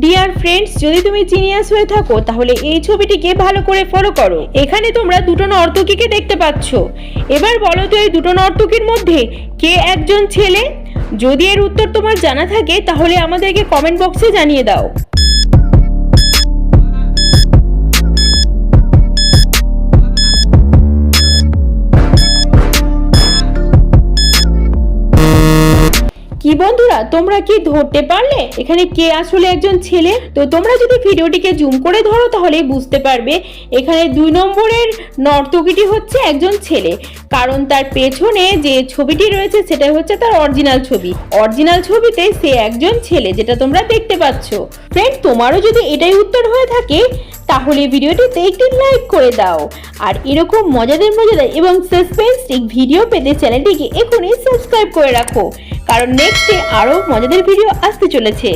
Dear friends, যদি তুমি genius হয়ে থাকো তাহলে এই ছবিটিকে ভালো করে ফলো করো। এখানে তোমরা দুটো নর্তকীকে দেখতে পাচ্ছ। এবার বলো তো এই দুটো নর্তকীর মধ্যে কে একজন ছেলে? যদি এর উত্তর তোমার জানা থাকে তাহলে আমাদেরকে কমেন্ট বক্সে জানিয়ে দাও। কি বন্ধুরা, তোমরা কি ধরতে পারলে এখানে কে আসলে একজন ছেলে? তো তোমরা যদি ভিডিওটিকে জুম করে ধরো তাহলে বুঝতে পারবে এখানে 2 নম্বরের নর্তকীটি হচ্ছে একজন ছেলে, কারণ তার পেছনে যে ছবিটি রয়েছে সেটা হচ্ছে তার অরিজিনাল ছবি। অরিজিনাল ছবিতে সে একজন ছেলে, যেটা তোমরা দেখতে পাচ্ছ। ফ্রেন্ড, তোমারও যদি এটাই উত্তর হয়ে থাকে তাহলে ভিডিওটিতে একটি লাইক করে দাও। আর এরকম মজাদার এবং সাসপেন্সিক ভিডিও পেতে চ্যানেলটিকে এখনই সাবস্ক্রাইব করে রাখো, কারণ নেক্সটে আরো মজাদার ভিডিও আসতে চলেছে।